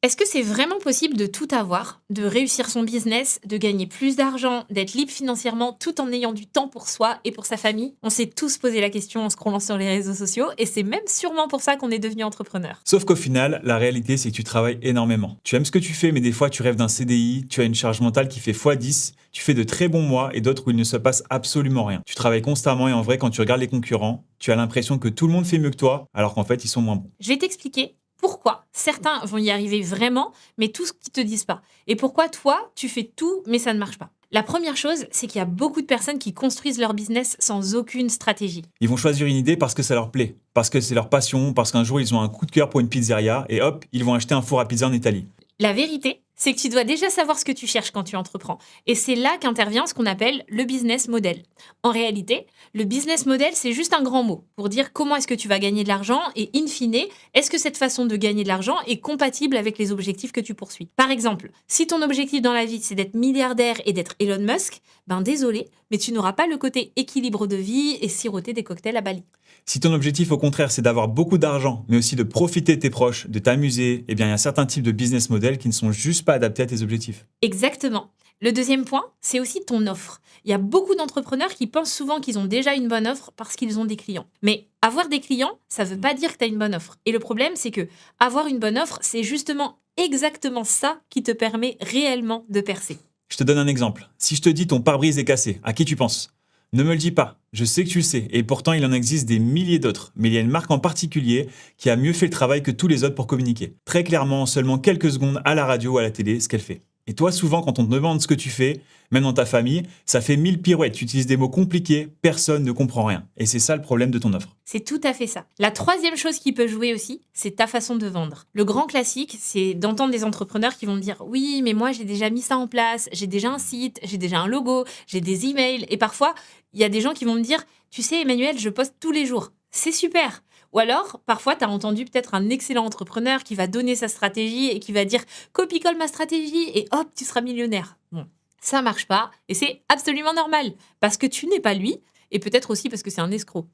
Est-ce que c'est vraiment possible de tout avoir, de réussir son business, de gagner plus d'argent, d'être libre financièrement tout en ayant du temps pour soi et pour sa famille? On s'est tous posé la question en scrollant sur les réseaux sociaux et c'est même sûrement pour ça qu'on est devenu entrepreneur. Sauf qu'au final, la réalité, c'est que tu travailles énormément. Tu aimes ce que tu fais, mais des fois, tu rêves d'un CDI, tu as une charge mentale qui fait x10, tu fais de très bons mois et d'autres où il ne se passe absolument rien. Tu travailles constamment et en vrai, quand tu regardes les concurrents, tu as l'impression que tout le monde fait mieux que toi, alors qu'en fait, ils sont moins bons. Je vais t'expliquer pourquoi certains vont y arriver vraiment, mais tout ce qu'ils te disent pas. Et pourquoi toi, tu fais tout, mais ça ne marche pas. La première chose, c'est qu'il y a beaucoup de personnes qui construisent leur business sans aucune stratégie. Ils vont choisir une idée parce que ça leur plaît, parce que c'est leur passion, parce qu'un jour, ils ont un coup de cœur pour une pizzeria et hop, ils vont acheter un four à pizza en Italie. La vérité, c'est que tu dois déjà savoir ce que tu cherches quand tu entreprends. Et c'est là qu'intervient ce qu'on appelle le business model. En réalité, le business model, c'est juste un grand mot pour dire comment est-ce que tu vas gagner de l'argent et in fine, est-ce que cette façon de gagner de l'argent est compatible avec les objectifs que tu poursuis. Par exemple, si ton objectif dans la vie, c'est d'être milliardaire et d'être Elon Musk, ben désolé, mais tu n'auras pas le côté équilibre de vie et siroter des cocktails à Bali. Si ton objectif, au contraire, c'est d'avoir beaucoup d'argent, mais aussi de profiter de tes proches, de t'amuser, eh bien, il y a certains types de business models qui ne sont juste pas adaptés à tes objectifs. Exactement. Le deuxième point, c'est aussi ton offre. Il y a beaucoup d'entrepreneurs qui pensent souvent qu'ils ont déjà une bonne offre parce qu'ils ont des clients. Mais avoir des clients, ça ne veut pas dire que tu as une bonne offre. Et le problème, c'est que avoir une bonne offre, c'est justement exactement ça qui te permet réellement de percer. Je te donne un exemple. Si je te dis ton pare-brise est cassé, à qui tu penses? Ne me le dis pas, je sais que tu le sais, et pourtant il en existe des milliers d'autres, mais il y a une marque en particulier qui a mieux fait le travail que tous les autres pour communiquer. Très clairement, en seulement quelques secondes à la radio ou à la télé, ce qu'elle fait. Et toi, souvent, quand on te demande ce que tu fais, même dans ta famille, ça fait 1000 pirouettes, tu utilises des mots compliqués, personne ne comprend rien. Et c'est ça le problème de ton offre. C'est tout à fait ça. La troisième chose qui peut jouer aussi, c'est ta façon de vendre. Le grand classique, c'est d'entendre des entrepreneurs qui vont me dire « Oui, mais moi j'ai déjà mis ça en place, j'ai déjà un site, j'ai déjà un logo, j'ai des emails. » Et parfois, il y a des gens qui vont me dire « Tu sais, Emmanuel, je poste tous les jours. C'est super !» Ou alors, parfois, tu as entendu peut-être un excellent entrepreneur qui va donner sa stratégie et qui va dire « Copie-colle ma stratégie et hop, tu seras millionnaire. » Bon, ça marche pas et c'est absolument normal parce que tu n'es pas lui et peut-être aussi parce que c'est un escroc.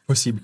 Possible.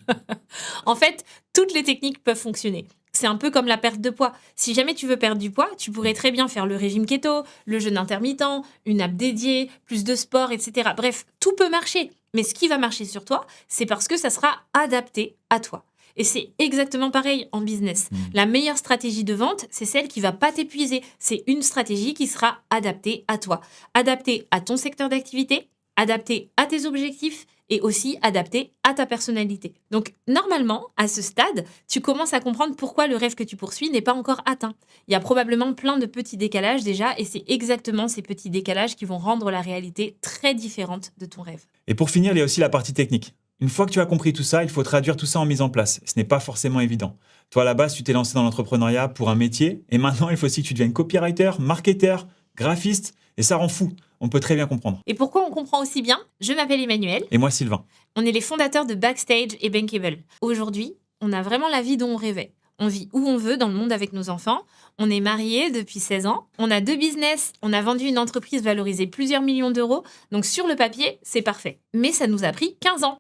En fait, toutes les techniques peuvent fonctionner. C'est un peu comme la perte de poids. Si jamais tu veux perdre du poids, tu pourrais très bien faire le régime keto, le jeûne intermittent, une app dédiée, plus de sport, etc. Bref, tout peut marcher. Mais ce qui va marcher sur toi, c'est parce que ça sera adapté à toi. Et c'est exactement pareil en business. La meilleure stratégie de vente, c'est celle qui va pas t'épuiser. C'est une stratégie qui sera adaptée à toi. Adaptée à ton secteur d'activité, adaptée à tes objectifs et aussi adaptée à ta personnalité. Donc, normalement, à ce stade, tu commences à comprendre pourquoi le rêve que tu poursuis n'est pas encore atteint. Il y a probablement plein de petits décalages déjà, et c'est exactement ces petits décalages qui vont rendre la réalité très différente de ton rêve. Et pour finir, il y a aussi la partie technique. Une fois que tu as compris tout ça, il faut traduire tout ça en mise en place. Ce n'est pas forcément évident. Toi, à la base, tu t'es lancé dans l'entrepreneuriat pour un métier, et maintenant, il faut aussi que tu deviennes copywriter, marketeur, graphiste, et ça rend fou. On peut très bien comprendre. Et pourquoi on comprend aussi bien? Je m'appelle Emmanuel. Et moi, Sylvain. On est les fondateurs de Backstage et Bankable. Aujourd'hui, on a vraiment la vie dont on rêvait. On vit où on veut dans le monde avec nos enfants. On est mariés depuis 16 ans. On a 2 business. On a vendu une entreprise valorisée plusieurs millions d'euros. Donc sur le papier, c'est parfait. Mais ça nous a pris 15 ans.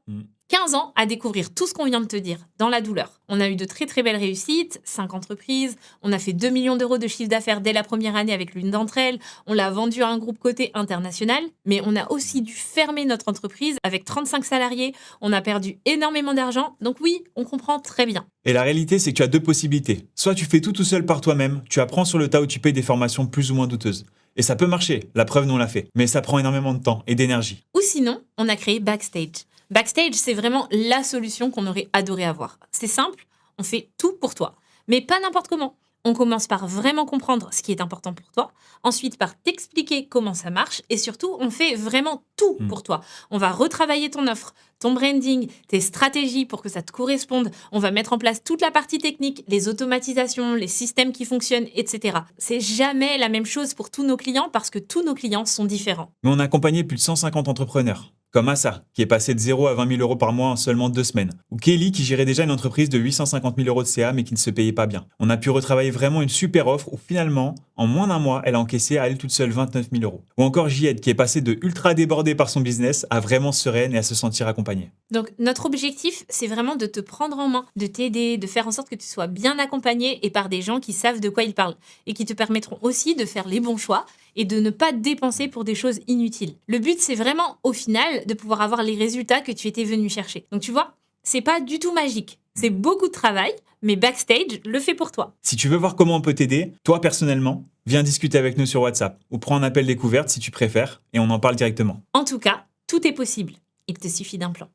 15 ans à découvrir tout ce qu'on vient de te dire, dans la douleur. On a eu de très très belles réussites, 5 entreprises, on a fait 2 millions d'euros de chiffre d'affaires dès la première année avec l'une d'entre elles, on l'a vendue à un groupe coté international, mais on a aussi dû fermer notre entreprise avec 35 salariés, on a perdu énormément d'argent, donc oui, on comprend très bien. Et la réalité, c'est que tu as deux possibilités. Soit tu fais tout seul par toi-même, tu apprends sur le tas ou tu payes des formations plus ou moins douteuses. Et ça peut marcher, la preuve nous l'a fait. Mais ça prend énormément de temps et d'énergie. Ou sinon, on a créé Backstage. Backstage, c'est vraiment la solution qu'on aurait adoré avoir. C'est simple, on fait tout pour toi. Mais pas n'importe comment. On commence par vraiment comprendre ce qui est important pour toi, ensuite par t'expliquer comment ça marche, et surtout, on fait vraiment tout pour toi. On va retravailler ton offre, ton branding, tes stratégies pour que ça te corresponde. On va mettre en place toute la partie technique, les automatisations, les systèmes qui fonctionnent, etc. C'est jamais la même chose pour tous nos clients parce que tous nos clients sont différents. Mais on a accompagné plus de 150 entrepreneurs. comme Assa, qui est passé de 0 à 20 000 euros par mois en seulement 2 semaines, ou Kelly, qui gérait déjà une entreprise de 850 000 euros de CA, mais qui ne se payait pas bien. On a pu retravailler vraiment une super offre où finalement, en moins d'un mois, elle a encaissé à elle toute seule 29 000 euros. Ou encore Jihad, qui est passé de ultra débordé par son business à vraiment sereine et à se sentir accompagnée. Donc, notre objectif, c'est vraiment de te prendre en main, de t'aider, de faire en sorte que tu sois bien accompagné et par des gens qui savent de quoi ils parlent et qui te permettront aussi de faire les bons choix et de ne pas dépenser pour des choses inutiles. Le but, c'est vraiment, au final, de pouvoir avoir les résultats que tu étais venu chercher. Donc, tu vois, c'est pas du tout magique. C'est beaucoup de travail, mais Backstage le fait pour toi. Si tu veux voir comment on peut t'aider, toi personnellement, viens discuter avec nous sur WhatsApp ou prends un appel découverte si tu préfères et on en parle directement. En tout cas, tout est possible. Il te suffit d'un plan.